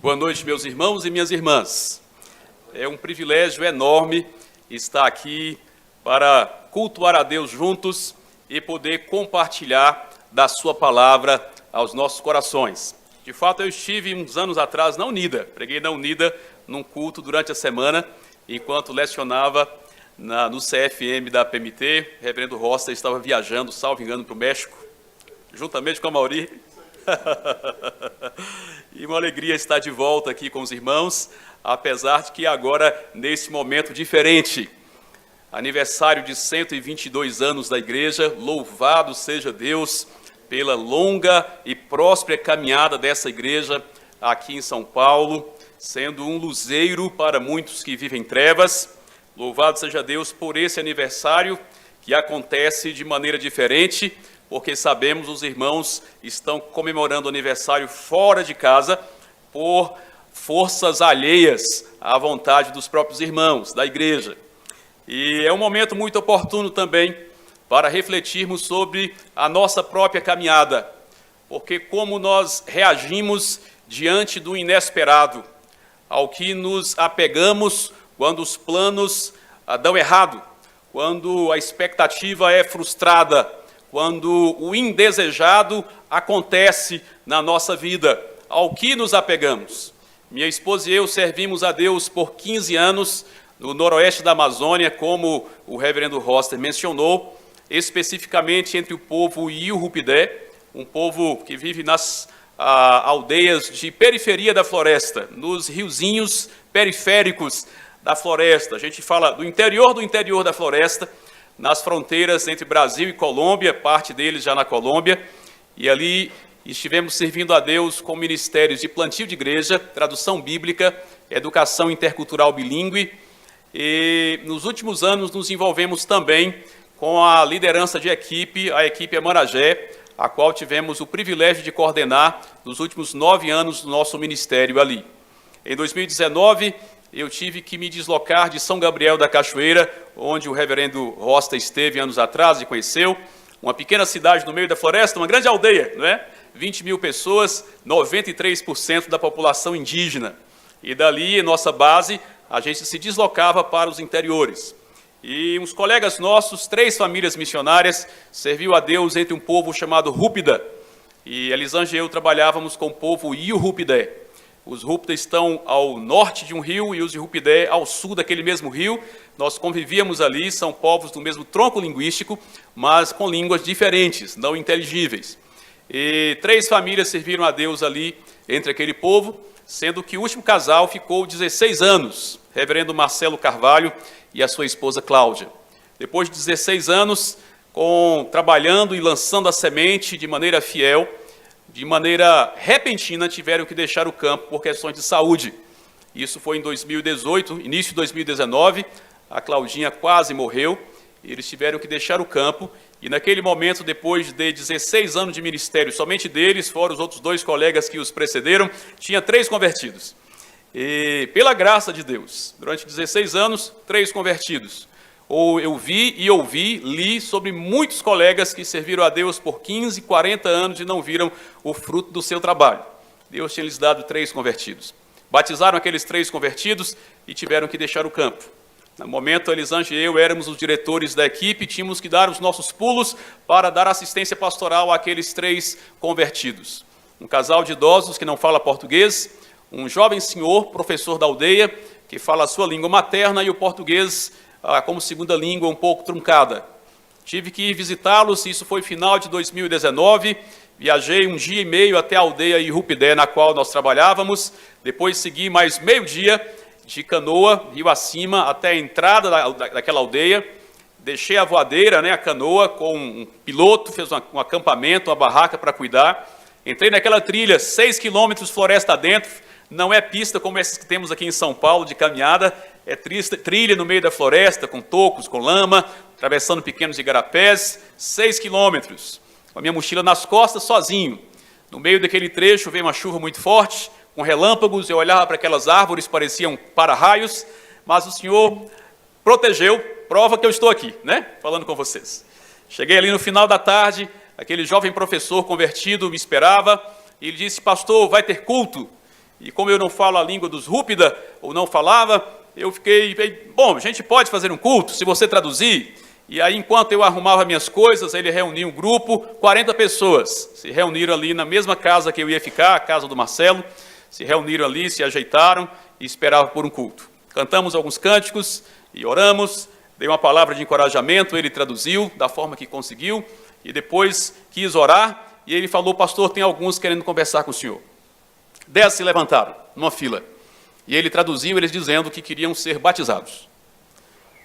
Boa noite, meus irmãos e minhas irmãs. É um privilégio enorme estar aqui para cultuar a Deus juntos e poder compartilhar da sua palavra aos nossos corações. De fato, eu estive uns anos atrás na Unida, preguei na Unida num culto durante a semana, enquanto lecionava no CFM da PMT. O reverendo Rosta estava viajando, salvo engano, para o México, juntamente com a Mauri. E uma alegria estar de volta aqui com os irmãos, apesar de que agora, nesse momento diferente, aniversário de 122 anos da igreja, louvado seja Deus pela longa e próspera caminhada dessa igreja aqui em São Paulo, sendo um luzeiro para muitos que vivem em trevas. Louvado seja Deus por esse aniversário que acontece de maneira diferente, porque sabemos os irmãos estão comemorando o aniversário fora de casa por forças alheias à vontade dos próprios irmãos da igreja. E é um momento muito oportuno também para refletirmos sobre a nossa própria caminhada, porque como nós reagimos diante do inesperado, ao que nos apegamos quando os planos dão errado, quando a expectativa é frustrada, quando o indesejado acontece na nossa vida, ao que nos apegamos. Minha esposa e eu servimos a Deus por 15 anos no noroeste da Amazônia, como o reverendo Roster mencionou, especificamente entre o povo Iurupidé, um povo que vive nas aldeias de periferia da floresta, nos riozinhos periféricos da floresta. A gente fala do interior da floresta, nas fronteiras entre Brasil e Colômbia, parte deles já na Colômbia, e ali estivemos servindo a Deus com ministérios de plantio de igreja, tradução bíblica, educação intercultural bilíngue, e nos últimos anos nos envolvemos também com a liderança de equipe, a equipe Amaragé, a qual tivemos o privilégio de coordenar nos últimos 9 anos do nosso ministério ali. Em 2019, eu tive que me deslocar de São Gabriel da Cachoeira, onde o reverendo Rosta esteve anos atrás e conheceu, uma pequena cidade no meio da floresta, uma grande aldeia, não é? 20 mil pessoas, 93% da população indígena. E dali, nossa base, a gente se deslocava para os interiores. E uns colegas nossos, 3 famílias missionárias, serviu a Deus entre um povo chamado Rúpida. E Elisângela e eu trabalhávamos com o povo Iurupidé. Os Rúpida estão ao norte de um rio e os Iurupidé ao sul daquele mesmo rio. Nós convivíamos ali, são povos do mesmo tronco linguístico, mas com línguas diferentes, não inteligíveis. E 3 famílias serviram a Deus ali entre aquele povo, sendo que o último casal ficou 16 anos, reverendo Marcelo Carvalho e a sua esposa Cláudia. Depois de 16 anos, trabalhando e lançando a semente de maneira fiel, de maneira repentina, tiveram que deixar o campo por questões de saúde. Isso foi em 2018, início de 2019, a Claudinha quase morreu, e eles tiveram que deixar o campo, e naquele momento, depois de 16 anos de ministério, somente deles, fora os outros 2 colegas que os precederam, tinha 3 convertidos. E pela graça de Deus, durante 16 anos, 3 convertidos. Eu vi e ouvi, li sobre muitos colegas que serviram a Deus por 15, 40 anos e não viram o fruto do seu trabalho. Deus tinha lhes dado 3 convertidos. Batizaram aqueles 3 convertidos e tiveram que deixar o campo. No momento, Elisângela e eu éramos os diretores da equipe, tínhamos que dar os nossos pulos para dar assistência pastoral àqueles 3 convertidos. Um casal de idosos que não fala português, um jovem senhor, professor da aldeia, que fala a sua língua materna e o português como segunda língua um pouco truncada. Tive que ir visitá-los, isso foi final de 2019, viajei 1 dia e meio até a aldeia Iurupidé, na qual nós trabalhávamos, depois segui mais meio dia de canoa, rio acima, até a entrada daquela aldeia, deixei a voadeira, a canoa, com um piloto, fez um acampamento, uma barraca para cuidar, entrei naquela trilha, 6 quilômetros floresta dentro, não é pista como essas que temos aqui em São Paulo, de caminhada, é trilha no meio da floresta, com tocos, com lama, atravessando pequenos igarapés, 6 quilômetros, com a minha mochila nas costas, sozinho. No meio daquele trecho veio uma chuva muito forte, com relâmpagos, eu olhava para aquelas árvores, pareciam para-raios, mas o Senhor protegeu, prova que eu estou aqui, falando com vocês. Cheguei ali no final da tarde, aquele jovem professor convertido me esperava, e ele disse: pastor, vai ter culto? e como eu não falo a língua dos Rúpida, ou não falava, eu fiquei, bom, a gente pode fazer um culto, se você traduzir. E aí, enquanto eu arrumava minhas coisas, ele reuniu um grupo, 40 pessoas, se reuniram ali na mesma casa que eu ia ficar, a casa do Marcelo, se reuniram ali, se ajeitaram e esperavam por um culto. Cantamos alguns cânticos e oramos, dei uma palavra de encorajamento, ele traduziu da forma que conseguiu, e depois quis orar, e ele falou: pastor, tem alguns querendo conversar com o senhor. 10 se levantaram, numa fila, e ele traduziu, eles dizendo que queriam ser batizados.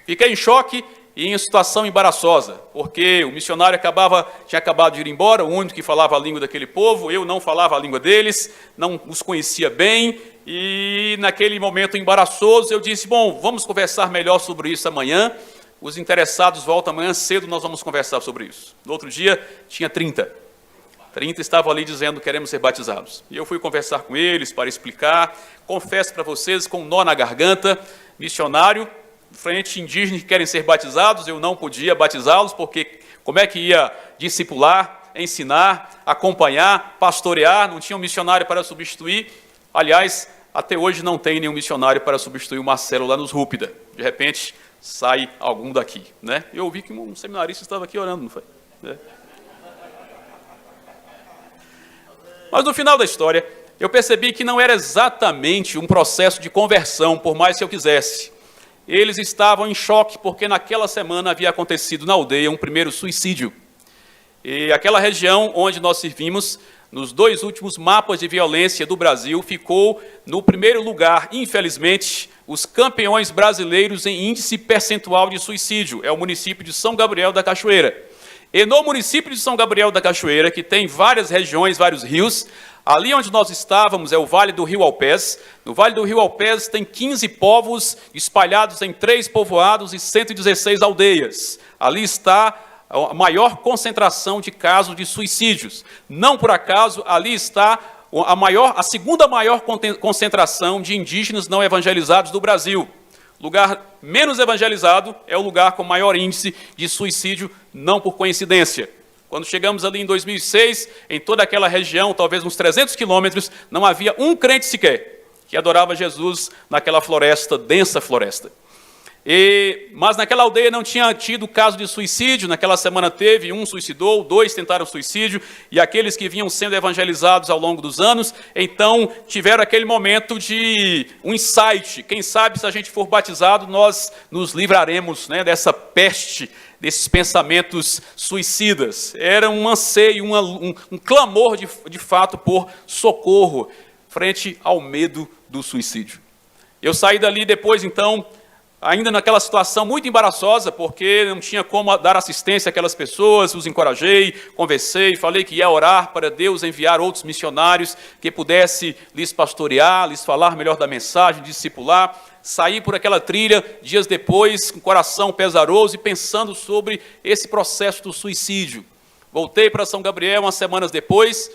Fiquei em choque e em situação embaraçosa, porque o missionário tinha acabado de ir embora, o único que falava a língua daquele povo, eu não falava a língua deles, não os conhecia bem, e naquele momento embaraçoso eu disse: bom, vamos conversar melhor sobre isso amanhã, os interessados voltam amanhã cedo, nós vamos conversar sobre isso. No outro dia tinha 30 estavam ali dizendo: queremos ser batizados. E eu fui conversar com eles para explicar, confesso para vocês, com um nó na garganta, missionário, frente indígena que querem ser batizados, eu não podia batizá-los, porque como é que ia discipular, ensinar, acompanhar, pastorear, não tinha um missionário para substituir. Aliás, até hoje não tem nenhum missionário para substituir o Marcelo lá nos Rúpida. De repente, sai algum daqui, né? Eu ouvi que um seminarista estava aqui orando, não foi? Mas no final da história, eu percebi que não era exatamente um processo de conversão, por mais que eu quisesse. Eles estavam em choque, porque naquela semana havia acontecido na aldeia um primeiro suicídio. E aquela região onde nós servimos, nos 2 últimos mapas de violência do Brasil, ficou no primeiro lugar, infelizmente, os campeões brasileiros em índice percentual de suicídio. É o município de São Gabriel da Cachoeira. E no município de São Gabriel da Cachoeira, que tem várias regiões, vários rios, ali onde nós estávamos é o Vale do Rio Alpés. No Vale do Rio Alpés tem 15 povos espalhados em 3 povoados e 116 aldeias. Ali está a maior concentração de casos de suicídios. Não por acaso, ali está a segunda maior concentração de indígenas não evangelizados do Brasil. Lugar menos evangelizado é o lugar com maior índice de suicídio, não por coincidência. Quando chegamos ali em 2006, em toda aquela região, talvez uns 300 quilômetros, não havia um crente sequer que adorava Jesus naquela floresta, densa floresta. Mas naquela aldeia não tinha tido caso de suicídio, naquela semana teve, um suicidou, 2 tentaram suicídio, e aqueles que vinham sendo evangelizados ao longo dos anos, então tiveram aquele momento de um insight: quem sabe se a gente for batizado, nós nos livraremos, né, dessa peste, desses pensamentos suicidas. Era um anseio, um clamor de fato por socorro, frente ao medo do suicídio. Eu saí dali depois, então, ainda naquela situação muito embaraçosa, porque não tinha como dar assistência àquelas pessoas, os encorajei, conversei, falei que ia orar para Deus enviar outros missionários que pudesse lhes pastorear, lhes falar melhor da mensagem, discipular. Saí por aquela trilha, dias depois, com o coração pesaroso e pensando sobre esse processo do suicídio. Voltei para São Gabriel umas semanas depois,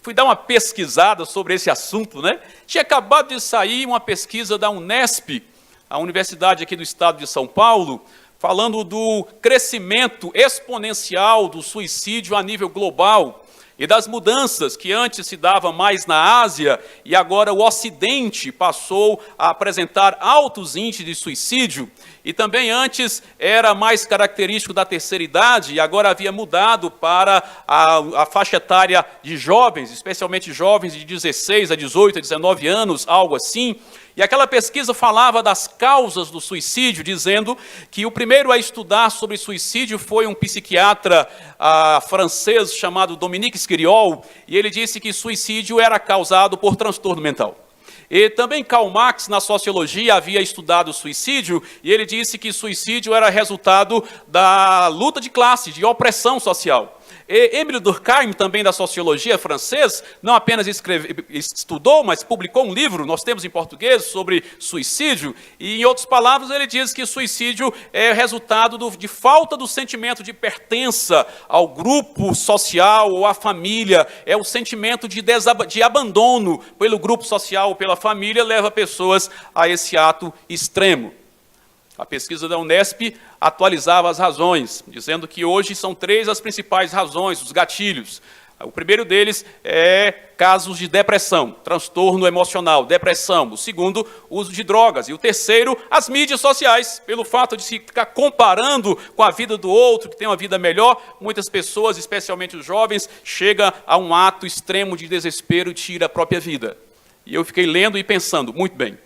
fui dar uma pesquisada sobre esse assunto, né? Tinha acabado de sair uma pesquisa da Unesp, a universidade aqui do estado de São Paulo, falando do crescimento exponencial do suicídio a nível global e das mudanças que antes se dava mais na Ásia e agora o Ocidente passou a apresentar altos índices de suicídio. E também antes era mais característico da terceira idade e agora havia mudado para a faixa etária de jovens, especialmente jovens de 16 a 18, a 19 anos, algo assim. E aquela pesquisa falava das causas do suicídio, dizendo que o primeiro a estudar sobre suicídio foi um psiquiatra francês chamado Dominique Esquiriol, e ele disse que suicídio era causado por transtorno mental. E também Karl Marx, na sociologia, havia estudado o suicídio, e ele disse que suicídio era resultado da luta de classe, de opressão social. E Émile Durkheim, também da sociologia francesa, não apenas estudou, mas publicou um livro, nós temos em português, sobre suicídio, e em outras palavras ele diz que suicídio é resultado de falta do sentimento de pertença ao grupo social ou à família, é o sentimento de abandono pelo grupo social ou pela família, leva pessoas a esse ato extremo. A pesquisa da Unesp atualizava as razões, dizendo que hoje são 3 as principais razões, os gatilhos. O primeiro deles é casos de depressão, transtorno emocional, depressão. O segundo, uso de drogas. E o terceiro, as mídias sociais. Pelo fato de se ficar comparando com a vida do outro, que tem uma vida melhor, muitas pessoas, especialmente os jovens, chegam a um ato extremo de desespero e tira a própria vida. E eu fiquei lendo e pensando, muito bem,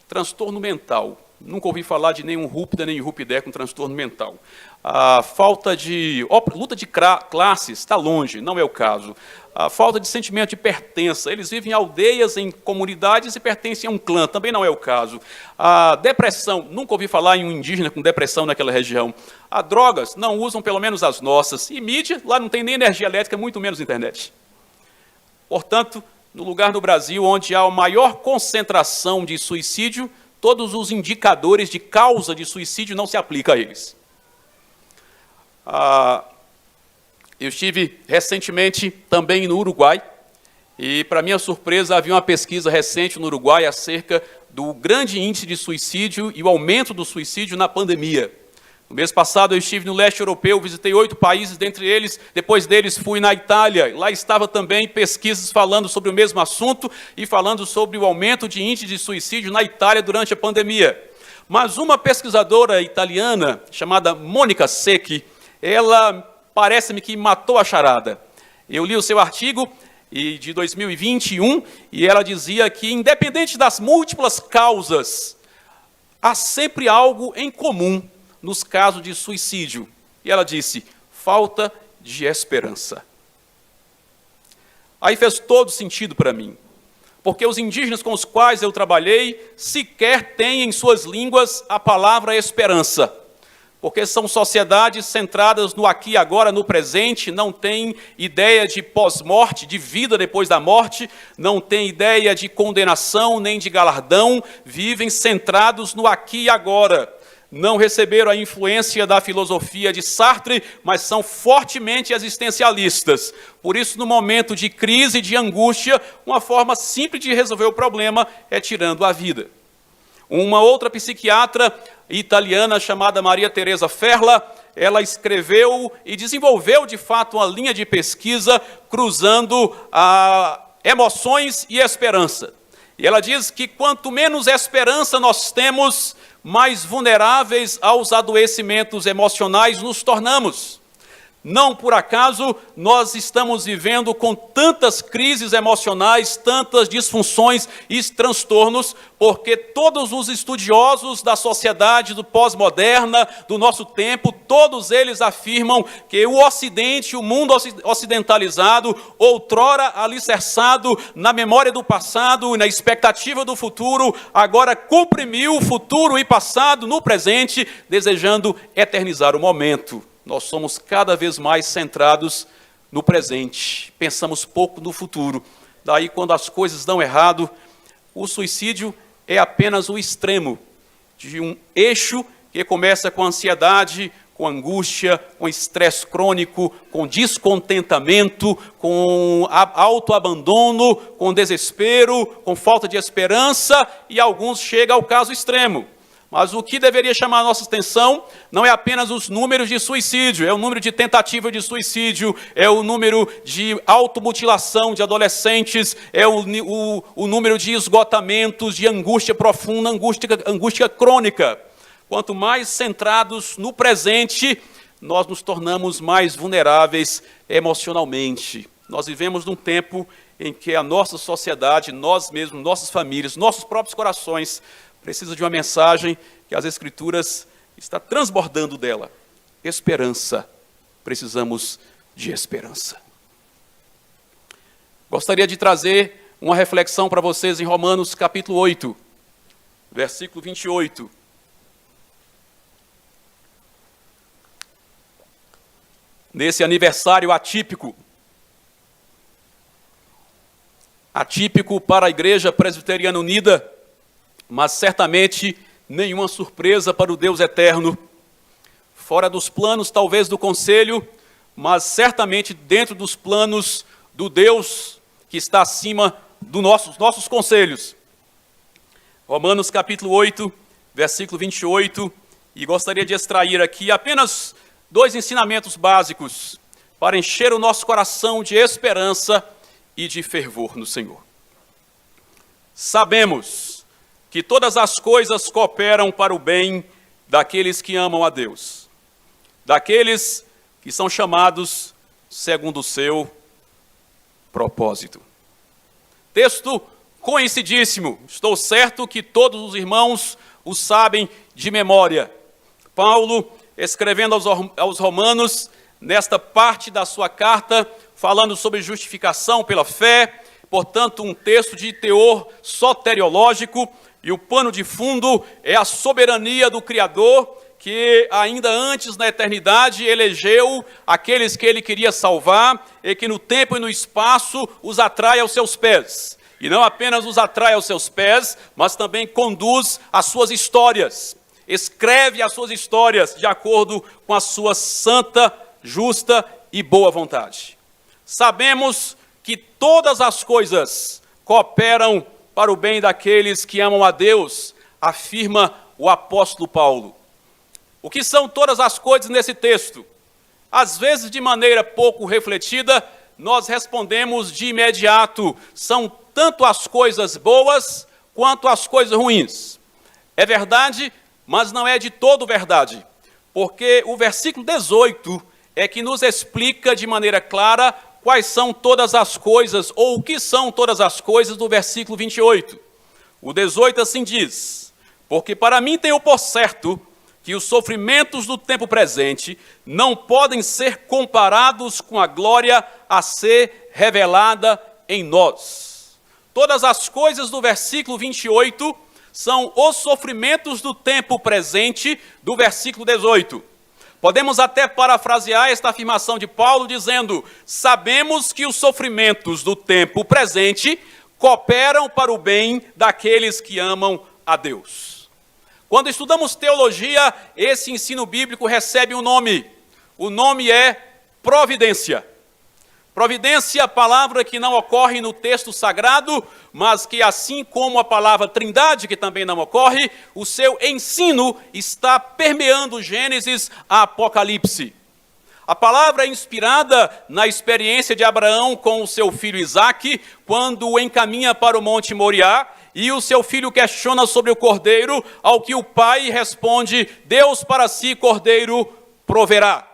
transtorno mental. Nunca ouvi falar de nenhum Rúpida, nem Rupidé com transtorno mental. A falta de... luta de classes está longe, não é o caso. A falta de sentimento de pertença. Eles vivem em aldeias, em comunidades e pertencem a um clã, também não é o caso. A depressão, nunca ouvi falar em um indígena com depressão naquela região. A drogas, não usam pelo menos as nossas. E mídia, lá não tem nem energia elétrica, muito menos internet. Portanto, no lugar do Brasil onde há a maior concentração de suicídio, todos os indicadores de causa de suicídio não se aplicam a eles. Eu estive recentemente também no Uruguai, e, para minha surpresa, havia uma pesquisa recente no Uruguai acerca do grande índice de suicídio e o aumento do suicídio na pandemia. No mês passado eu estive no leste europeu, visitei 8 países, dentre eles, depois deles fui na Itália. Lá estava também pesquisas falando sobre o mesmo assunto e falando sobre o aumento de índice de suicídio na Itália durante a pandemia. Mas uma pesquisadora italiana, chamada Mônica Secchi, ela parece-me que matou a charada. Eu li o seu artigo de 2021 e ela dizia que, independente das múltiplas causas, há sempre algo em comum nos casos de suicídio. E ela disse, falta de esperança. Aí fez todo sentido para mim, porque os indígenas com os quais eu trabalhei sequer têm em suas línguas a palavra esperança, porque são sociedades centradas no aqui e agora, no presente, não têm ideia de pós-morte, de vida depois da morte, não têm ideia de condenação nem de galardão, vivem centrados no aqui e agora. Não receberam a influência da filosofia de Sartre, mas são fortemente existencialistas. Por isso, no momento de crise, de angústia, uma forma simples de resolver o problema é tirando a vida. Uma outra psiquiatra italiana chamada Maria Teresa Ferla, ela escreveu e desenvolveu, de fato, uma linha de pesquisa cruzando emoções e esperança. E ela diz que quanto menos esperança nós temos, mais vulneráveis aos adoecimentos emocionais nos tornamos. Não por acaso nós estamos vivendo com tantas crises emocionais, tantas disfunções e transtornos, porque todos os estudiosos da sociedade do pós-moderna, do nosso tempo, todos eles afirmam que o Ocidente, o mundo ocidentalizado, outrora alicerçado na memória do passado e na expectativa do futuro, agora comprimiu o futuro e passado no presente, desejando eternizar o momento. Nós somos cada vez mais centrados no presente, pensamos pouco no futuro. Daí, quando as coisas dão errado, o suicídio é apenas o extremo de um eixo que começa com ansiedade, com angústia, com estresse crônico, com descontentamento, com autoabandono, com desespero, com falta de esperança, e alguns chegam ao caso extremo. Mas o que deveria chamar a nossa atenção não é apenas os números de suicídio, é o número de tentativa de suicídio, é o número de automutilação de adolescentes, é o número de esgotamentos, de angústia profunda, angústia crônica. Quanto mais centrados no presente, nós nos tornamos mais vulneráveis emocionalmente. Nós vivemos num tempo em que a nossa sociedade, nós mesmos, nossas famílias, nossos próprios corações, precisa de uma mensagem que as Escrituras está transbordando dela. Esperança. Precisamos de esperança. Gostaria de trazer uma reflexão para vocês em Romanos capítulo 8, versículo 28. Nesse aniversário atípico para a Igreja Presbiteriana Unida, mas certamente nenhuma surpresa para o Deus eterno, fora dos planos talvez do conselho, mas certamente dentro dos planos do Deus que está acima dos nossos conselhos. Romanos capítulo 8, versículo 28, e gostaria de extrair aqui apenas 2 ensinamentos básicos para encher o nosso coração de esperança e de fervor no Senhor. Sabemos que todas as coisas cooperam para o bem daqueles que amam a Deus, daqueles que são chamados segundo o seu propósito. Texto conhecidíssimo, estou certo que todos os irmãos o sabem de memória. Paulo, escrevendo aos Romanos, nesta parte da sua carta, falando sobre justificação pela fé, portanto, um texto de teor soteriológico, e o pano de fundo é a soberania do Criador, que ainda antes na eternidade elegeu aqueles que ele queria salvar, e que no tempo e no espaço os atrai aos seus pés. E não apenas os atrai aos seus pés, mas também conduz as suas histórias, escreve as suas histórias de acordo com a sua santa, justa e boa vontade. Sabemos que todas as coisas cooperam para o bem daqueles que amam a Deus, afirma o apóstolo Paulo. O que são todas as coisas nesse texto? Às vezes, de maneira pouco refletida, nós respondemos de imediato: são tanto as coisas boas quanto as coisas ruins. É verdade, mas não é de todo verdade, porque o versículo 18 é que nos explica de maneira clara quais são todas as coisas, ou o que são todas as coisas do versículo 28. O 18 assim diz: porque para mim tenho por certo que os sofrimentos do tempo presente não podem ser comparados com a glória a ser revelada em nós. Todas as coisas do versículo 28 são os sofrimentos do tempo presente do versículo 18. Podemos até parafrasear esta afirmação de Paulo dizendo: sabemos que os sofrimentos do tempo presente cooperam para o bem daqueles que amam a Deus. Quando estudamos teologia, esse ensino bíblico recebe um nome. O nome é providência. Providência, palavra que não ocorre no texto sagrado, mas que, assim como a palavra trindade, que também não ocorre, o seu ensino está permeando Gênesis a Apocalipse. A palavra é inspirada na experiência de Abraão com o seu filho Isaque, quando o encaminha para o Monte Moriá, e o seu filho questiona sobre o cordeiro, ao que o pai responde: Deus para si cordeiro proverá.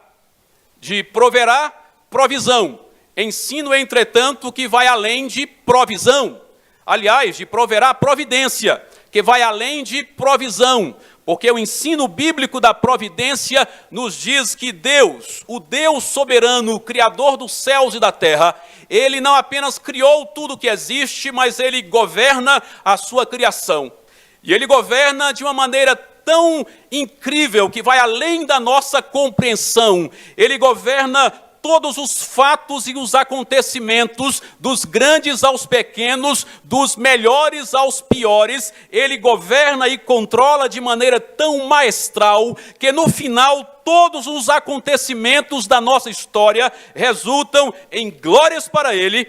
De proverá, provisão. Ensino, entretanto, que vai além de provisão. Aliás, de proverá providência, que vai além de provisão. Porque o ensino bíblico da providência nos diz que Deus, o Deus soberano, o Criador dos céus e da terra, Ele não apenas criou tudo que existe, mas Ele governa a sua criação. E Ele governa de uma maneira tão incrível que vai além da nossa compreensão. Ele governa todos os fatos e os acontecimentos, dos grandes aos pequenos, dos melhores aos piores. Ele governa e controla de maneira tão maestral que no final todos os acontecimentos da nossa história resultam em glórias para Ele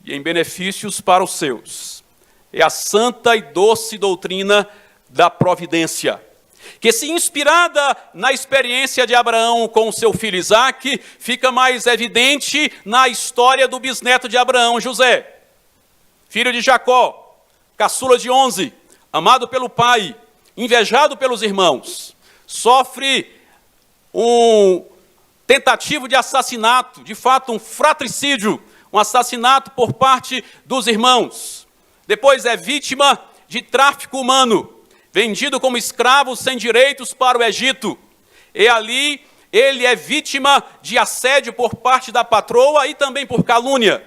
e em benefícios para os seus. É a santa e doce doutrina da providência, que, se inspirada na experiência de Abraão com o seu filho Isaque, fica mais evidente na história do bisneto de Abraão, José, filho de Jacó, caçula de 11, amado pelo pai, invejado pelos irmãos, sofre um tentativa de assassinato, de fato um fratricídio, um assassinato por parte dos irmãos. Depois é vítima de tráfico humano, vendido como escravo sem direitos para o Egito. E ali ele é vítima de assédio por parte da patroa e também por calúnia.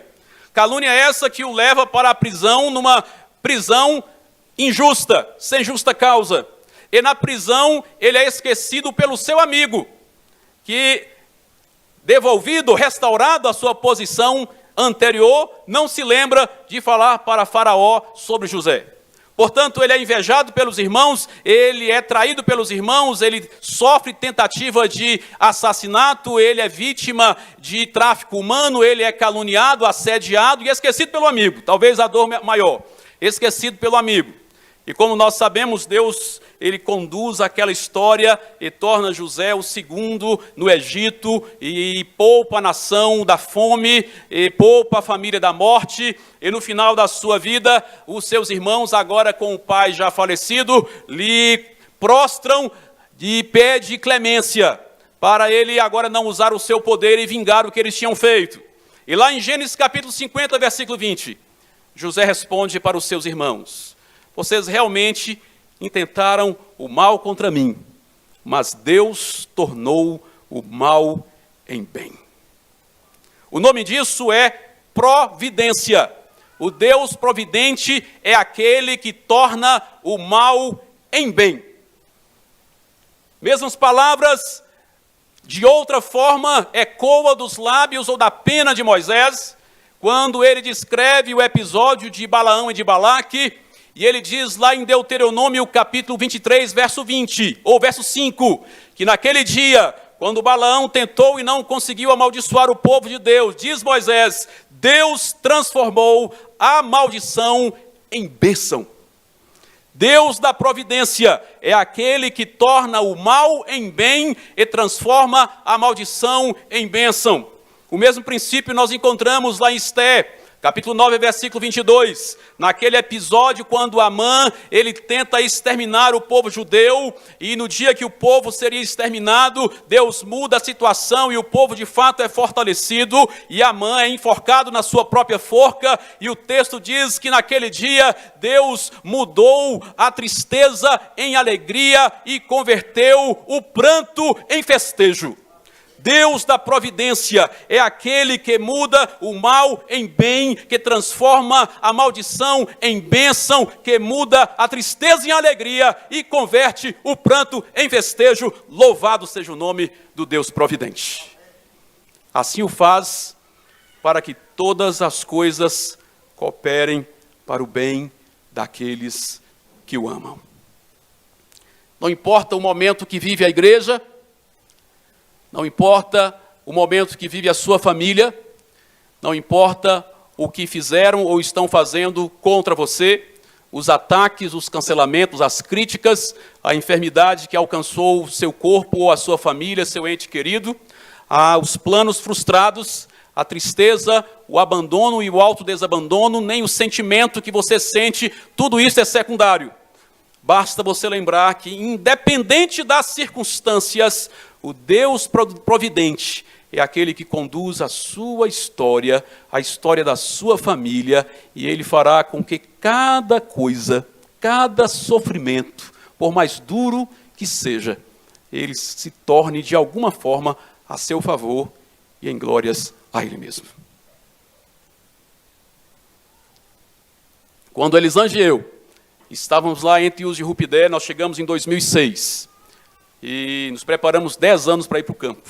Calúnia essa que o leva para a prisão, numa prisão injusta, sem justa causa. E na prisão ele é esquecido pelo seu amigo, que, devolvido, restaurado a sua posição anterior, não se lembra de falar para Faraó sobre José. Portanto, ele é invejado pelos irmãos, ele é traído pelos irmãos, ele sofre tentativa de assassinato, ele é vítima de tráfico humano, ele é caluniado, assediado e esquecido pelo amigo. Talvez a dor maior, esquecido pelo amigo. E como nós sabemos, Deus ele conduz aquela história e torna José o segundo no Egito e poupa a nação da fome, e poupa a família da morte, e no final da sua vida, os seus irmãos, agora com o pai já falecido, lhe prostram e pede clemência, para ele agora não usar o seu poder e vingar o que eles tinham feito. E lá em Gênesis capítulo 50, versículo 20, José responde para os seus irmãos: vocês realmente intentaram o mal contra mim, mas Deus tornou o mal em bem. O nome disso é providência. O Deus providente é aquele que torna o mal em bem. Mesmas palavras, de outra forma, ecoa dos lábios ou da pena de Moisés, quando ele descreve o episódio de Balaão e de Balaque, e ele diz lá em Deuteronômio capítulo 23, verso 20, ou verso 5, que naquele dia, quando Balaão tentou e não conseguiu amaldiçoar o povo de Deus, diz Moisés, Deus transformou a maldição em bênção. Deus da providência é aquele que torna o mal em bem e transforma a maldição em bênção. O mesmo princípio nós encontramos lá em Esté, capítulo 9, versículo 22, naquele episódio quando Amã, ele tenta exterminar o povo judeu, e no dia que o povo seria exterminado, Deus muda a situação e o povo de fato é fortalecido, e Amã é enforcado na sua própria forca, e o texto diz que naquele dia Deus mudou a tristeza em alegria e converteu o pranto em festejo. Deus da providência é aquele que muda o mal em bem, que transforma a maldição em bênção, que muda a tristeza em alegria e converte o pranto em festejo. Louvado seja o nome do Deus providente. Assim o faz para que todas as coisas cooperem para o bem daqueles que o amam. Não importa o momento que vive a igreja, não importa o momento que vive a sua família, não importa o que fizeram ou estão fazendo contra você, os ataques, os cancelamentos, as críticas, a enfermidade que alcançou o seu corpo ou a sua família, seu ente querido, os planos frustrados, a tristeza, o abandono e o autodesabandono, nem o sentimento que você sente, tudo isso é secundário. Basta você lembrar que, independente das circunstâncias, o Deus providente é aquele que conduz a sua história, a história da sua família, e ele fará com que cada coisa, cada sofrimento, por mais duro que seja, ele se torne de alguma forma a seu favor e em glórias a ele mesmo. Quando Elisângela e eu estávamos lá em Etiús de Rupidé, nós chegamos em 2006. E nos preparamos 10 anos para ir para o campo.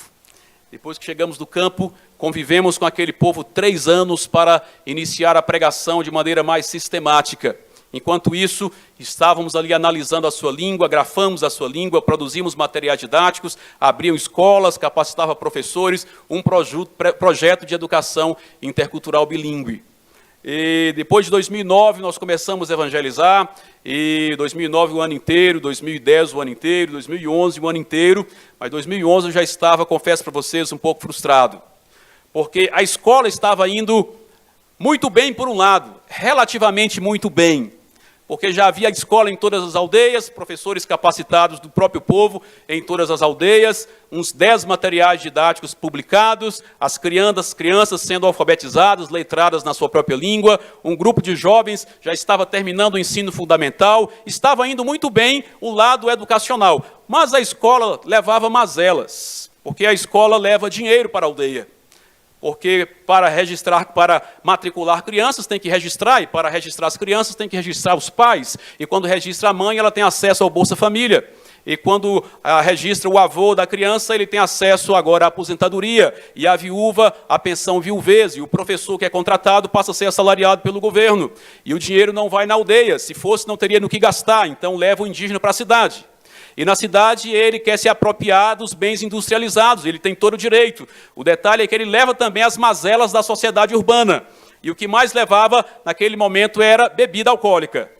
Depois que chegamos do campo, convivemos com aquele povo 3 anos para iniciar a pregação de maneira mais sistemática. Enquanto isso, estávamos ali analisando a sua língua, grafamos a sua língua, produzimos materiais didáticos, abriam escolas, capacitava professores, um projeto de educação intercultural bilíngue. E depois de 2009 nós começamos a evangelizar, e 2009 o ano inteiro, 2010 o ano inteiro, 2011 o ano inteiro, mas 2011 eu já estava, confesso para vocês, um pouco frustrado, porque a escola estava indo muito bem por um lado, relativamente muito bem, porque já havia escola em todas as aldeias, professores capacitados do próprio povo em todas as aldeias, uns 10 materiais didáticos publicados, as crianças sendo alfabetizadas, letradas na sua própria língua, um grupo de jovens já estava terminando o ensino fundamental, estava indo muito bem o lado educacional, mas a escola levava mazelas, porque a escola leva dinheiro para a aldeia. Porque para matricular crianças tem que registrar, e para registrar as crianças tem que registrar os pais. E quando registra a mãe, ela tem acesso ao Bolsa Família. E quando registra o avô da criança, ele tem acesso agora à aposentadoria. E a viúva, à pensão viuvez. E o professor que é contratado passa a ser assalariado pelo governo. E o dinheiro não vai na aldeia. Se fosse, não teria no que gastar. Então leva o indígena para a cidade. E na cidade ele quer se apropriar dos bens industrializados, ele tem todo o direito. O detalhe é que ele leva também as mazelas da sociedade urbana. E o que mais levava naquele momento era bebida alcoólica.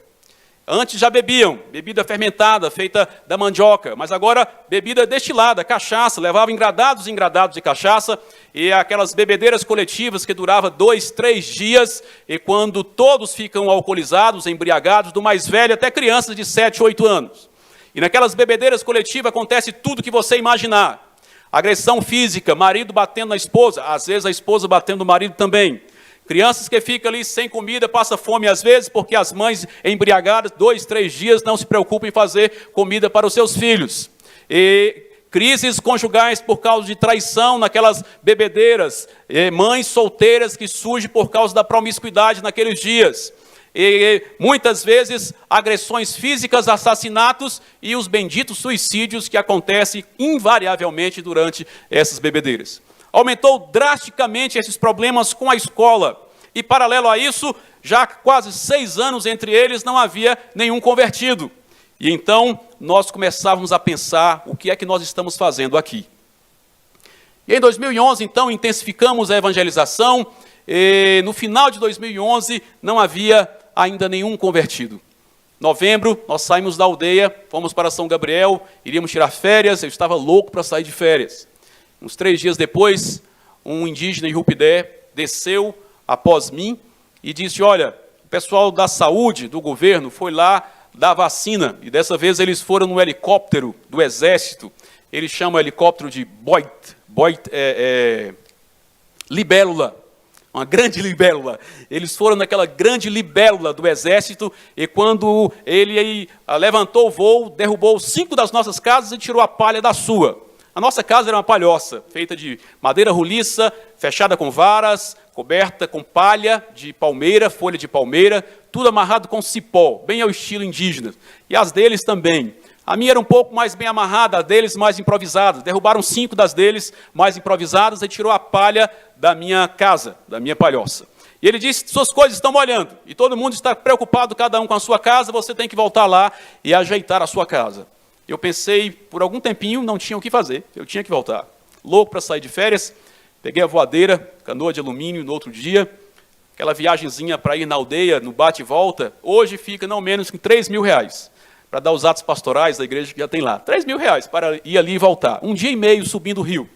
Antes já bebiam, bebida fermentada, feita da mandioca, mas agora bebida destilada, cachaça, levavam engradados e engradados de cachaça, e aquelas bebedeiras coletivas que duravam 2, 3 dias, e quando todos ficam alcoolizados, embriagados, do mais velho até crianças de 7, 8 anos. E naquelas bebedeiras coletivas acontece tudo que você imaginar. Agressão física, marido batendo na esposa, às vezes a esposa batendo no marido também. Crianças que ficam ali sem comida, passam fome às vezes, porque as mães embriagadas, 2, 3 dias, não se preocupam em fazer comida para os seus filhos. E crises conjugais por causa de traição naquelas bebedeiras. E mães solteiras que surgem por causa da promiscuidade naqueles dias. E muitas vezes agressões físicas, assassinatos e os benditos suicídios que acontecem invariavelmente durante essas bebedeiras. Aumentou drasticamente esses problemas com a escola. E, paralelo a isso, já há quase 6 anos entre eles não havia nenhum convertido. E então, nós começávamos a pensar o que é que nós estamos fazendo aqui. E em 2011, então, intensificamos a evangelização. E no final de 2011, não havia ainda nenhum convertido. Novembro, nós saímos da aldeia, fomos para São Gabriel, iríamos tirar férias, eu estava louco para sair de férias. Uns 3 dias depois, um indígena em Rupidé desceu após mim e disse, olha, o pessoal da saúde, do governo, foi lá dar vacina, e dessa vez eles foram no helicóptero do exército, eles chamam o helicóptero de libélula, uma grande libélula. Eles foram naquela grande libélula do exército, e quando ele levantou o voo, derrubou 5 das nossas casas e tirou a palha da sua. A nossa casa era uma palhoça, feita de madeira roliça, fechada com varas, coberta com palha de palmeira, folha de palmeira, tudo amarrado com cipó, bem ao estilo indígena. E as deles também. A minha era um pouco mais bem amarrada, a deles mais improvisada. Derrubaram 5 das deles mais improvisadas e tirou a palha da minha casa, da minha palhoça. E ele disse, suas coisas estão molhando, e todo mundo está preocupado, cada um com a sua casa, você tem que voltar lá e ajeitar a sua casa. Eu pensei, por algum tempinho, não tinha o que fazer, eu tinha que voltar. Louco para sair de férias, peguei a voadeira, canoa de alumínio no outro dia, aquela viagenzinha para ir na aldeia, no bate e volta, hoje fica não menos que R$3.000, para dar os atos pastorais da igreja que já tem lá. R$3.000 para ir ali e voltar. 1 dia e meio subindo o rio.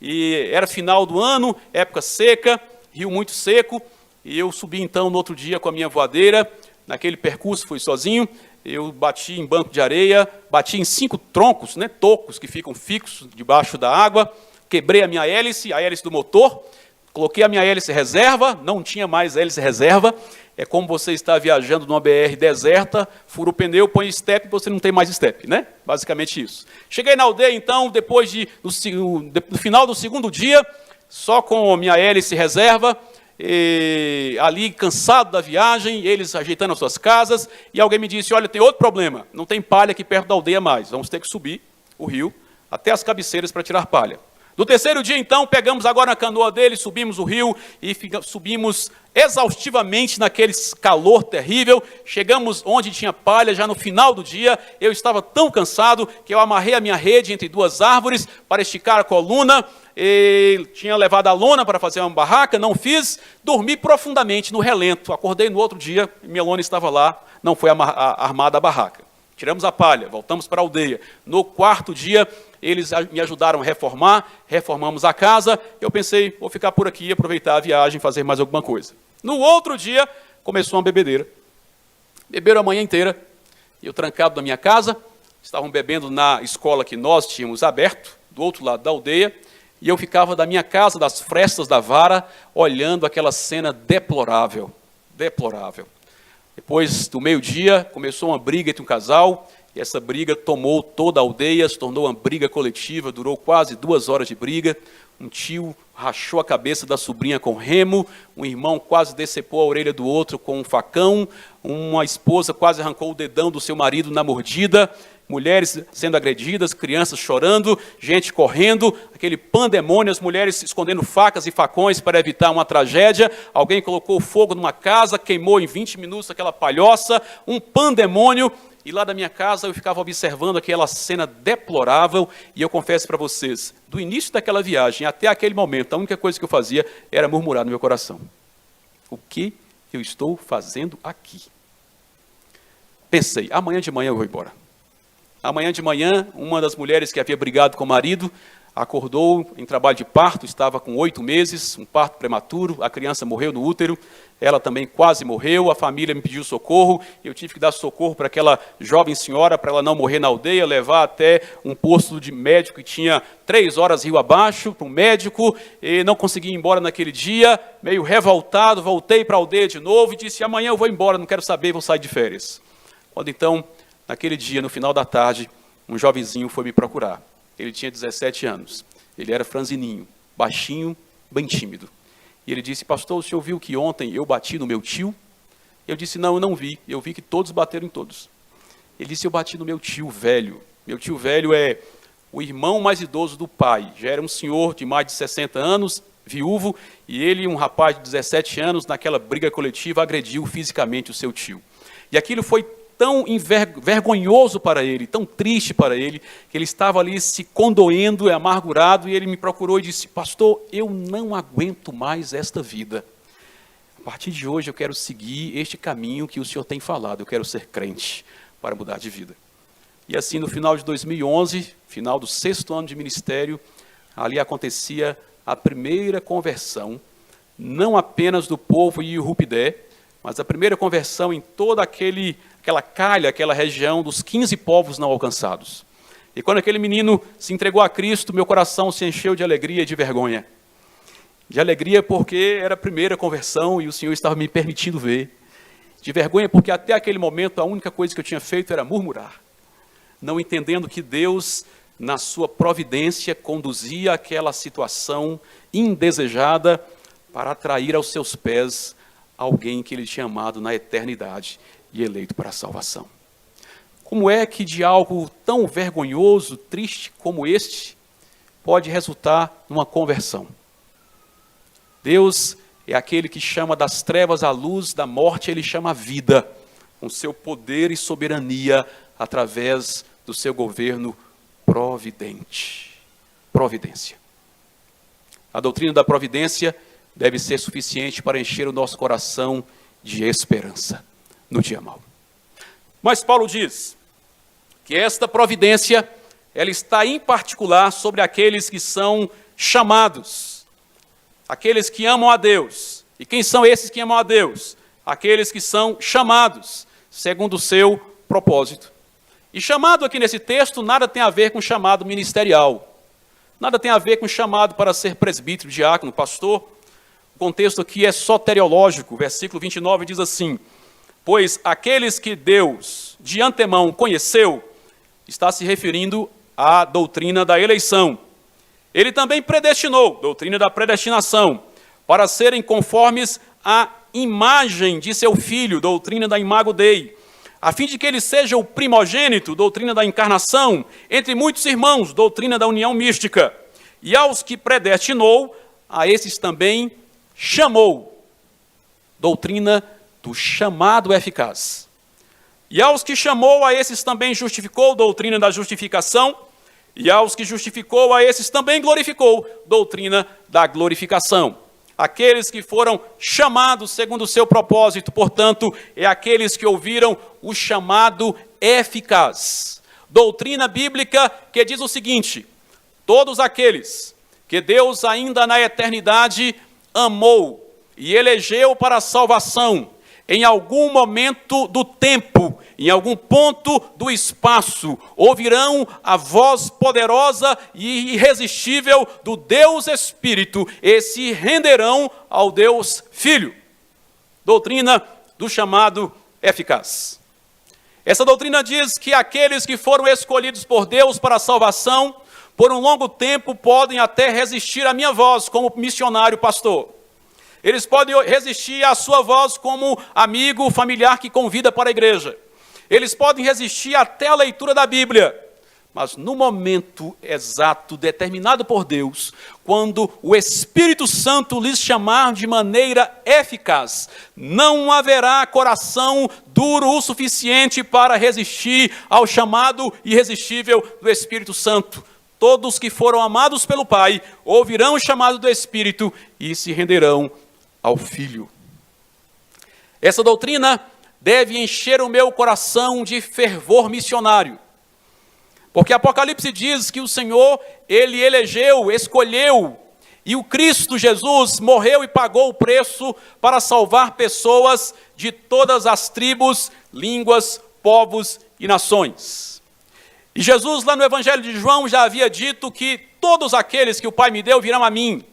E era final do ano, época seca, rio muito seco, e eu subi então no outro dia com a minha voadeira, naquele percurso fui sozinho, eu bati em banco de areia, bati em 5 troncos, tocos que ficam fixos debaixo da água, quebrei a minha hélice, a hélice do motor, coloquei a minha hélice reserva, não tinha mais hélice reserva, é como você está viajando numa BR deserta, fura o pneu, põe step, você não tem mais step, Basicamente isso. Cheguei na aldeia, então, depois no final do 2º dia, só com a minha hélice reserva, e ali cansado da viagem, eles ajeitando as suas casas, e alguém me disse, olha, tem outro problema, não tem palha aqui perto da aldeia mais, vamos ter que subir o rio até as cabeceiras para tirar palha. No 3º dia, então, pegamos agora a canoa dele, subimos o rio e subimos exaustivamente naquele calor terrível. Chegamos onde tinha palha, já no final do dia. Eu estava tão cansado que eu amarrei a minha rede entre 2 árvores para esticar a coluna. E tinha levado a lona para fazer uma barraca, não fiz. Dormi profundamente no relento. Acordei no outro dia, minha lona estava lá, não foi armada a barraca. Tiramos a palha, voltamos para a aldeia. No 4º dia, eles me ajudaram a reformar, reformamos a casa. Eu pensei, vou ficar por aqui, aproveitar a viagem, fazer mais alguma coisa. No outro dia, começou uma bebedeira. Beberam a manhã inteira. Eu trancado na minha casa, estavam bebendo na escola que nós tínhamos aberto, do outro lado da aldeia, e eu ficava da minha casa, das frestas da vara, olhando aquela cena deplorável, deplorável. Depois do meio-dia, começou uma briga entre um casal, e essa briga tomou toda a aldeia, se tornou uma briga coletiva, durou quase 2 horas de briga. Um tio rachou a cabeça da sobrinha com remo, um irmão quase decepou a orelha do outro com um facão, uma esposa quase arrancou o dedão do seu marido na mordida, mulheres sendo agredidas, crianças chorando, gente correndo, aquele pandemônio, as mulheres escondendo facas e facões para evitar uma tragédia, alguém colocou fogo numa casa, queimou em 20 minutos aquela palhoça, um pandemônio, e lá da minha casa eu ficava observando aquela cena deplorável, e eu confesso para vocês, do início daquela viagem até aquele momento, a única coisa que eu fazia era murmurar no meu coração. O que eu estou fazendo aqui? pensei, amanhã de manhã eu vou embora. Amanhã de manhã, uma das mulheres que havia brigado com o marido, acordou em trabalho de parto, estava com 8 meses, um parto prematuro, a criança morreu no útero, ela também quase morreu, a família me pediu socorro, eu tive que dar socorro para aquela jovem senhora, para ela não morrer na aldeia, levar até um posto de médico que tinha 3 horas rio abaixo, para um médico, e não consegui ir embora naquele dia, meio revoltado, voltei para a aldeia de novo e disse, amanhã eu vou embora, não quero saber, vou sair de férias. Quando então, naquele dia, no final da tarde, um jovenzinho foi me procurar. Ele tinha 17 anos, ele era franzininho, baixinho, bem tímido. E ele disse, pastor, o senhor viu que ontem eu bati no meu tio? Eu disse, não, eu não vi, eu vi que todos bateram em todos. Ele disse, eu bati no meu tio velho. Meu tio velho é o irmão mais idoso do pai, já era um senhor de mais de 60 anos, viúvo, e ele, um rapaz de 17 anos, naquela briga coletiva, agrediu fisicamente o seu tio. E aquilo foi tão vergonhoso para ele, tão triste para ele, que ele estava ali se condoendo, amargurado, e ele me procurou e disse, pastor, eu não aguento mais esta vida. A partir de hoje eu quero seguir este caminho que o senhor tem falado, eu quero ser crente para mudar de vida. E assim, no final de 2011, final do 6º ano de ministério, ali acontecia a primeira conversão, não apenas do povo Iurupidé, mas a primeira conversão em toda aquela calha, aquela região dos 15 povos não alcançados. E quando aquele menino se entregou a Cristo, meu coração se encheu de alegria e de vergonha. De alegria porque era a primeira conversão e o Senhor estava me permitindo ver. De vergonha porque até aquele momento a única coisa que eu tinha feito era murmurar. Não entendendo que Deus, na sua providência, conduzia aquela situação indesejada para atrair aos seus pés alguém que ele tinha amado na eternidade e eleito para a salvação. Como é que de algo tão vergonhoso, triste como este, pode resultar numa conversão? Deus é aquele que chama das trevas à luz, da morte ele chama a vida, com seu poder e soberania, através do seu governo providente. Providência. A doutrina da providência deve ser suficiente para encher o nosso coração de esperança no dia mau. Mas Paulo diz que esta providência, ela está em particular sobre aqueles que são chamados, aqueles que amam a Deus. E quem são esses que amam a Deus? Aqueles que são chamados, segundo o seu propósito. E chamado aqui nesse texto, nada tem a ver com chamado ministerial. Nada tem a ver com chamado para ser presbítero, diácono, pastor. O contexto aqui é soteriológico. Versículo 29 diz assim, pois aqueles que Deus de antemão conheceu, está se referindo à doutrina da eleição. Ele também predestinou, doutrina da predestinação, para serem conformes à imagem de seu filho, doutrina da imago Dei, a fim de que ele seja o primogênito, doutrina da encarnação, entre muitos irmãos, doutrina da união mística. E aos que predestinou, a esses também chamou, doutrina do chamado eficaz. E aos que chamou, a esses também justificou, doutrina da justificação. E aos que justificou, a esses também glorificou, doutrina da glorificação. Aqueles que foram chamados segundo o seu propósito, portanto, é aqueles que ouviram o chamado eficaz. Doutrina bíblica que diz o seguinte, todos aqueles que Deus ainda na eternidade amou e elegeu para a salvação, em algum momento do tempo, em algum ponto do espaço, ouvirão a voz poderosa e irresistível do Deus Espírito e se renderão ao Deus Filho. Doutrina do chamado eficaz. Essa doutrina diz que aqueles que foram escolhidos por Deus para a salvação, por um longo tempo podem até resistir à minha voz como missionário pastor. Eles podem resistir à sua voz como amigo, familiar que convida para a igreja. Eles podem resistir até a leitura da Bíblia. Mas no momento exato, determinado por Deus, quando o Espírito Santo lhes chamar de maneira eficaz, não haverá coração duro o suficiente para resistir ao chamado irresistível do Espírito Santo. Todos que foram amados pelo Pai ouvirão o chamado do Espírito e se renderão ao Filho. Essa doutrina deve encher o meu coração de fervor missionário. Porque Apocalipse diz que o Senhor, Ele elegeu, escolheu, e o Cristo Jesus morreu e pagou o preço para salvar pessoas de todas as tribos, línguas, povos e nações. E Jesus, lá no Evangelho de João, já havia dito que todos aqueles que o Pai me deu virão a mim.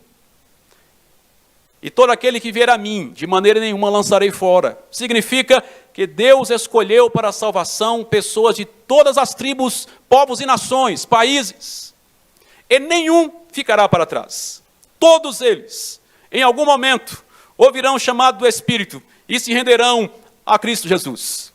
E todo aquele que vier a mim, de maneira nenhuma lançarei fora. Significa que Deus escolheu para a salvação pessoas de todas as tribos, povos e nações, países. E nenhum ficará para trás. Todos eles, em algum momento, ouvirão o chamado do Espírito e se renderão a Cristo Jesus.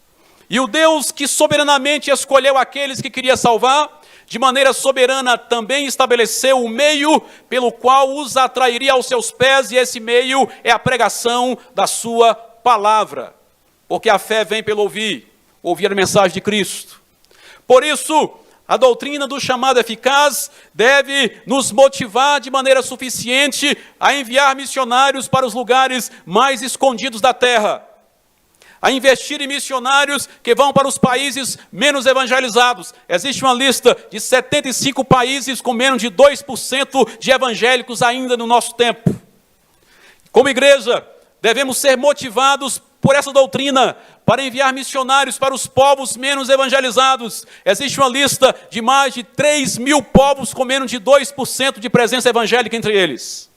E o Deus que soberanamente escolheu aqueles que queria salvar, de maneira soberana também estabeleceu o meio pelo qual os atrairia aos seus pés, e esse meio é a pregação da sua palavra. Porque a fé vem pelo ouvir a mensagem de Cristo. Por isso, a doutrina do chamado eficaz deve nos motivar de maneira suficiente a enviar missionários para os lugares mais escondidos da terra, a investir em missionários que vão para os países menos evangelizados. Existe uma lista de 75 países com menos de 2% de evangélicos ainda no nosso tempo. Como igreja, devemos ser motivados por essa doutrina, para enviar missionários para os povos menos evangelizados. Existe uma lista de mais de 3.000 povos com menos de 2% de presença evangélica entre eles.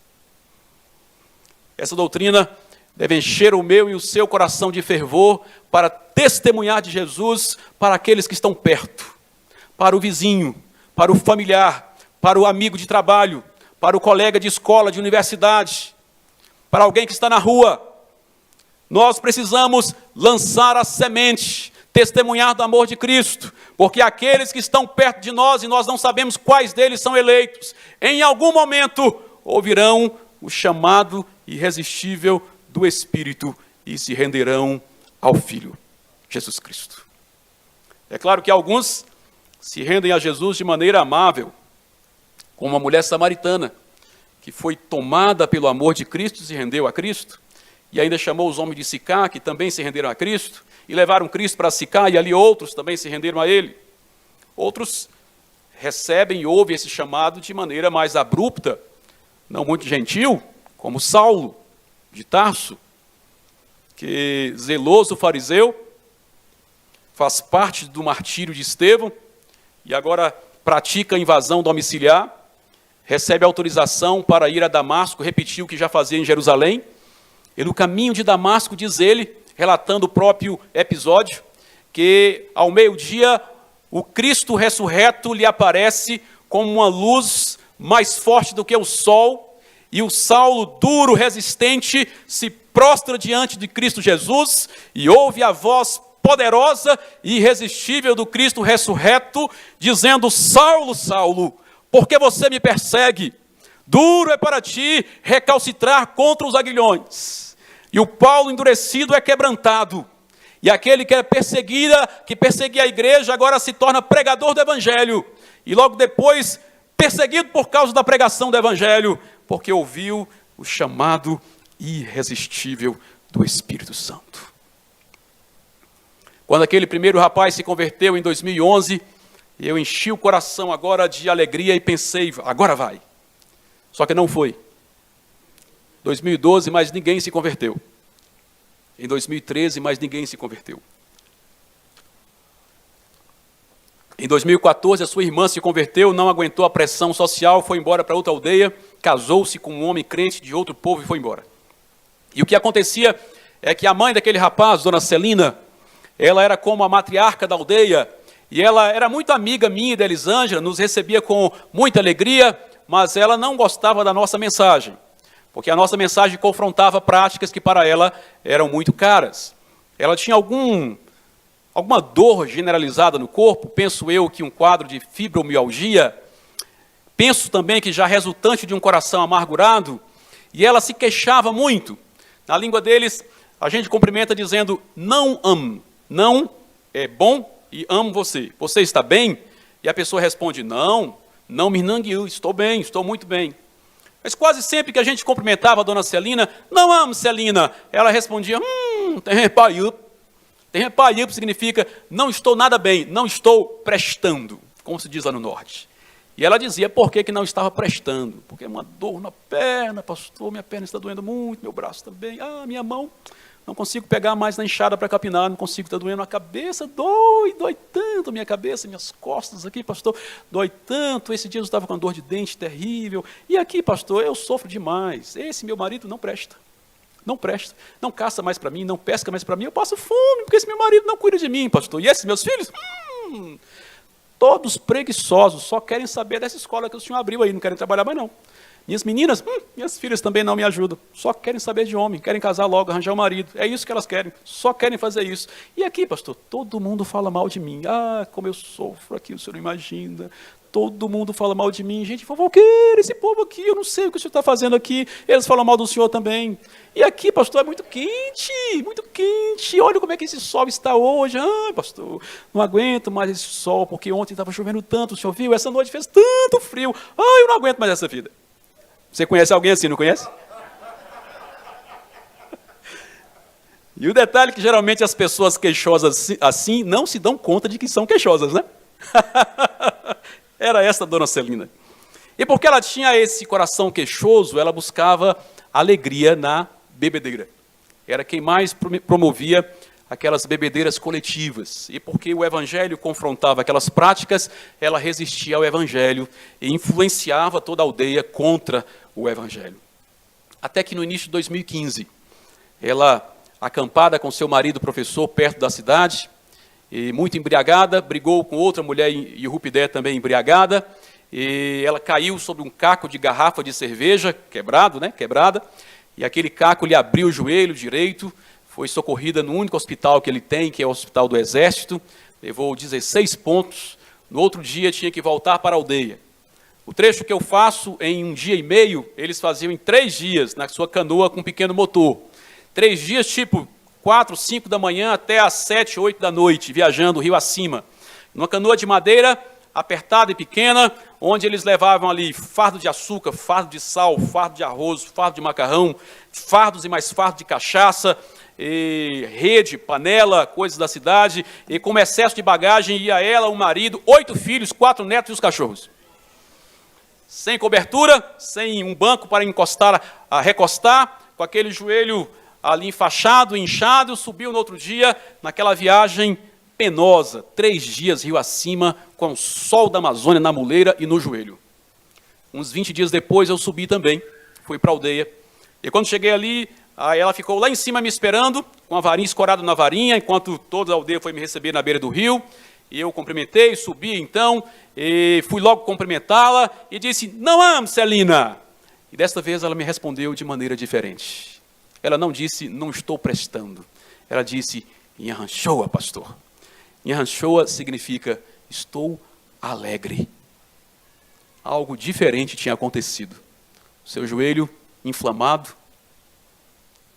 Essa doutrina deve encher o meu e o seu coração de fervor para testemunhar de Jesus para aqueles que estão perto, para o vizinho, para o familiar, para o amigo de trabalho, para o colega de escola, de universidade, para alguém que está na rua. Nós precisamos lançar a semente, testemunhar do amor de Cristo, porque aqueles que estão perto de nós, e nós não sabemos quais deles são eleitos, em algum momento ouvirão o chamado irresistível do Espírito e se renderão ao Filho, Jesus Cristo. É claro que alguns se rendem a Jesus de maneira amável, como a mulher samaritana, que foi tomada pelo amor de Cristo e se rendeu a Cristo, e ainda chamou os homens de Sicá, que também se renderam a Cristo, e levaram Cristo para Sicá, e ali outros também se renderam a Ele. Outros recebem e ouvem esse chamado de maneira mais abrupta, não muito gentil, como Saulo, de Tarso, que zeloso fariseu, faz parte do martírio de Estevão, e agora pratica a invasão domiciliar, recebe autorização para ir a Damasco, repetir o que já fazia em Jerusalém. E no caminho de Damasco, diz ele, relatando o próprio episódio, que ao meio-dia o Cristo ressurreto lhe aparece como uma luz mais forte do que o sol, e o Saulo, duro, resistente, se prostra diante de Cristo Jesus e ouve a voz poderosa e irresistível do Cristo ressurreto, dizendo: Saulo, Saulo, por que você me persegue? Duro é para ti recalcitrar contra os aguilhões. E o Paulo endurecido é quebrantado. E aquele que perseguia a igreja, agora se torna pregador do evangelho. E logo depois, perseguido por causa da pregação do evangelho, porque ouviu o chamado irresistível do Espírito Santo. Quando aquele primeiro rapaz se converteu em 2011, eu enchi o coração agora de alegria e pensei, agora vai. Só que não foi. 2012, mas ninguém se converteu. Em 2013, mas ninguém se converteu. Em 2014, a sua irmã se converteu, não aguentou a pressão social, foi embora para outra aldeia, casou-se com um homem crente de outro povo e foi embora. E o que acontecia é que a mãe daquele rapaz, dona Celina, ela era como a matriarca da aldeia, e ela era muito amiga minha e da Elisângela, nos recebia com muita alegria, mas ela não gostava da nossa mensagem, porque a nossa mensagem confrontava práticas que para ela eram muito caras. Ela tinha alguma dor generalizada no corpo, penso eu que um quadro de fibromialgia, penso também que já resultante de um coração amargurado, e ela se queixava muito. Na língua deles, a gente cumprimenta dizendo, não amo, não é bom e amo você. Você está bem? E a pessoa responde, não Mirnanguiu, estou bem, estou muito bem. Mas quase sempre que a gente cumprimentava a dona Celina, não amo Celina, ela respondia, tem repaiu. Terrempaipo significa não estou nada bem, não estou prestando, como se diz lá no norte. E ela dizia por que não estava prestando. Porque uma dor na perna, pastor, minha perna está doendo muito, meu braço também, minha mão, não consigo pegar mais na enxada para capinar, não consigo, está doendo a cabeça, dói tanto minha cabeça, minhas costas aqui, pastor, dói tanto, esse dia eu estava com dor de dente terrível, e aqui, pastor, eu sofro demais, esse meu marido não presta, não caça mais para mim, não pesca mais para mim, eu passo fome, porque esse meu marido não cuida de mim, pastor, e esses meus filhos, todos preguiçosos, só querem saber dessa escola que o senhor abriu aí, não querem trabalhar mais não. Minhas meninas, minhas filhas também não me ajudam, só querem saber de homem, querem casar logo, arranjar um marido, é isso que elas querem, só querem fazer isso. E aqui, pastor, todo mundo fala mal de mim, como eu sofro aqui, o senhor não imagina, todo mundo fala mal de mim, gente fofoqueira, esse povo aqui, eu não sei o que o senhor está fazendo aqui, eles falam mal do senhor também. E aqui, pastor, é muito quente, olha como é que esse sol está hoje, pastor, não aguento mais esse sol, porque ontem estava chovendo tanto, o senhor viu, essa noite fez tanto frio, eu não aguento mais essa vida. Você conhece alguém assim, não conhece? E o detalhe é que geralmente as pessoas queixosas assim não se dão conta de que são queixosas, né? Era essa a dona Celina. E porque ela tinha esse coração queixoso, ela buscava alegria na bebedeira. Era quem mais promovia aquelas bebedeiras coletivas. E porque o evangelho confrontava aquelas práticas, ela resistia ao evangelho e influenciava toda a aldeia contra o evangelho. Até que no início de 2015, ela, acampada com seu marido professor perto da cidade, e muito embriagada, brigou com outra mulher em Irupidé também embriagada, e ela caiu sobre um caco de garrafa de cerveja, quebrada, e aquele caco lhe abriu o joelho direito, foi socorrida no único hospital que ele tem, que é o Hospital do Exército, levou 16 pontos, no outro dia tinha que voltar para a aldeia. O trecho que eu faço em 1 dia e meio, eles faziam em 3 dias, na sua canoa com um pequeno motor. 3 dias, tipo 4, 5 da manhã até às 7, 8 da noite, viajando rio acima. Numa canoa de madeira, apertada e pequena, onde eles levavam ali fardo de açúcar, fardo de sal, fardo de arroz, fardo de macarrão, fardos e mais fardo de cachaça, e rede, panela, coisas da cidade, e com excesso de bagagem ia ela, o marido, 8 filhos, 4 netos e os cachorros. Sem cobertura, sem um banco para recostar, com aquele joelho ali enfaixado, inchado, subiu no outro dia, naquela viagem penosa, 3 dias rio acima, com o sol da Amazônia na muleira e no joelho. Uns 20 dias depois eu subi também, fui para a aldeia, e quando cheguei ali, ela ficou lá em cima me esperando, com a varinha escorada na varinha, enquanto toda a aldeia foi me receber na beira do rio, e eu cumprimentei, subi então, e fui logo cumprimentá-la, e disse, não amo, Celina. E desta vez ela me respondeu de maneira diferente. Ela não disse, não estou prestando. Ela disse, Nhanchoa, pastor. Nhanchoa significa, estou alegre. Algo diferente tinha acontecido. Seu joelho inflamado,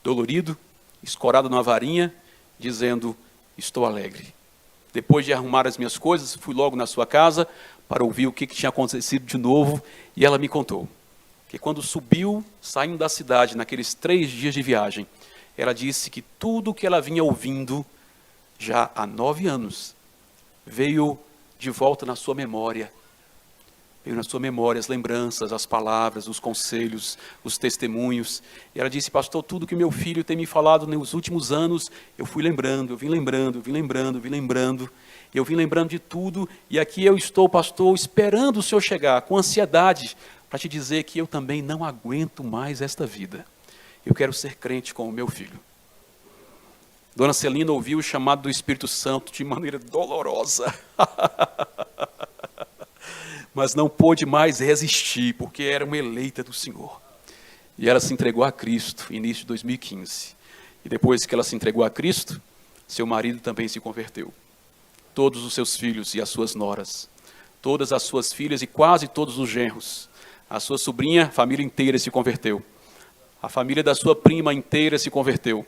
dolorido, escorado numa varinha, dizendo, estou alegre. Depois de arrumar as minhas coisas, fui logo na sua casa para ouvir o que tinha acontecido de novo, e ela me contou que quando subiu, saindo da cidade, naqueles 3 dias de viagem, ela disse que tudo o que ela vinha ouvindo, já há 9 anos, veio de volta na sua memória. Veio na sua memória as lembranças, as palavras, os conselhos, os testemunhos. E ela disse, pastor, tudo que meu filho tem me falado nos últimos anos, eu fui lembrando, eu vim lembrando. Eu vim lembrando de tudo, e aqui eu estou, pastor, esperando o senhor chegar, com ansiedade, para te dizer que eu também não aguento mais esta vida. Eu quero ser crente como meu filho. Dona Celina ouviu o chamado do Espírito Santo de maneira dolorosa. Mas não pôde mais resistir, porque era uma eleita do Senhor. E ela se entregou a Cristo, início de 2015. E depois que ela se entregou a Cristo, seu marido também se converteu. Todos os seus filhos e as suas noras, todas as suas filhas e quase todos os genros, a sua sobrinha, a família inteira se converteu. A família da sua prima inteira se converteu.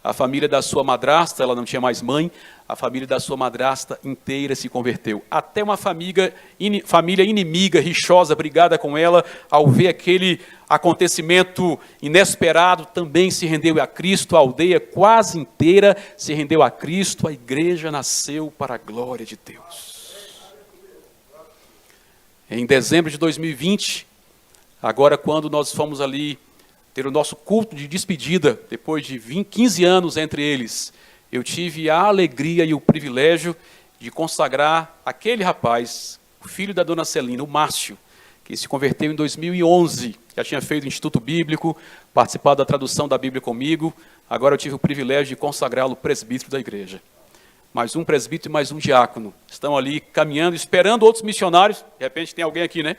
a família da sua madrasta, ela não tinha mais mãe, a família da sua madrasta inteira se converteu. Até uma família inimiga, rixosa, brigada com ela, ao ver aquele acontecimento inesperado, também se rendeu a Cristo, a aldeia quase inteira se rendeu a Cristo, a igreja nasceu para a glória de Deus. Em dezembro de 2020, agora quando nós fomos ali ter o nosso culto de despedida, depois de 15 anos entre eles, eu tive a alegria e o privilégio de consagrar aquele rapaz, o filho da dona Celina, o Márcio, que se converteu em 2011, já tinha feito o Instituto Bíblico, participado da tradução da Bíblia comigo, agora eu tive o privilégio de consagrá-lo presbítero da igreja. Mais um presbítero e mais um diácono, estão ali caminhando, esperando outros missionários, de repente tem alguém aqui, né?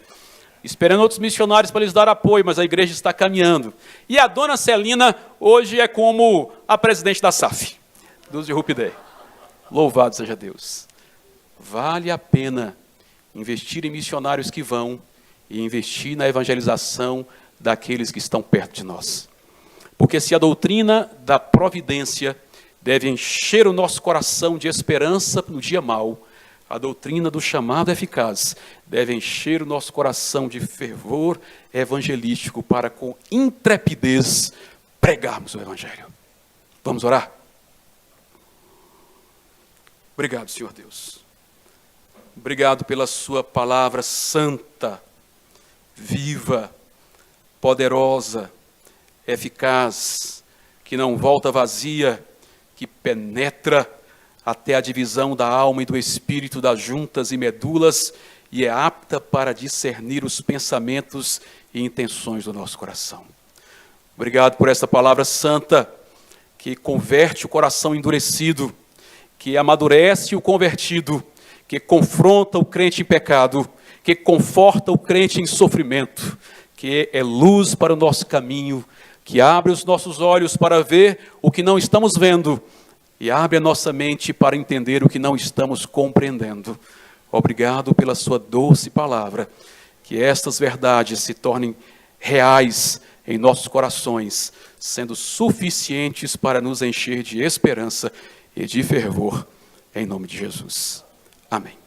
Esperando outros missionários para lhes dar apoio, mas a igreja está caminhando. E a dona Celina hoje é como a presidente da SAF, dos de Rupidé. Louvado seja Deus. Vale a pena investir em missionários que vão e investir na evangelização daqueles que estão perto de nós. Porque se a doutrina da providência deve encher o nosso coração de esperança no dia mau, a doutrina do chamado eficaz deve encher o nosso coração de fervor evangelístico para, com intrepidez, pregarmos o Evangelho. Vamos orar? Obrigado, Senhor Deus. Obrigado pela sua palavra santa, viva, poderosa, eficaz, que não volta vazia, que penetra até a divisão da alma e do espírito, das juntas e medulas, e é apta para discernir os pensamentos e intenções do nosso coração. Obrigado por esta palavra santa, que converte o coração endurecido, que amadurece o convertido, que confronta o crente em pecado, que conforta o crente em sofrimento, que é luz para o nosso caminho, que abre os nossos olhos para ver o que não estamos vendo, e abre a nossa mente para entender o que não estamos compreendendo. Obrigado pela sua doce palavra, que estas verdades se tornem reais em nossos corações, sendo suficientes para nos encher de esperança e de fervor, em nome de Jesus. Amém.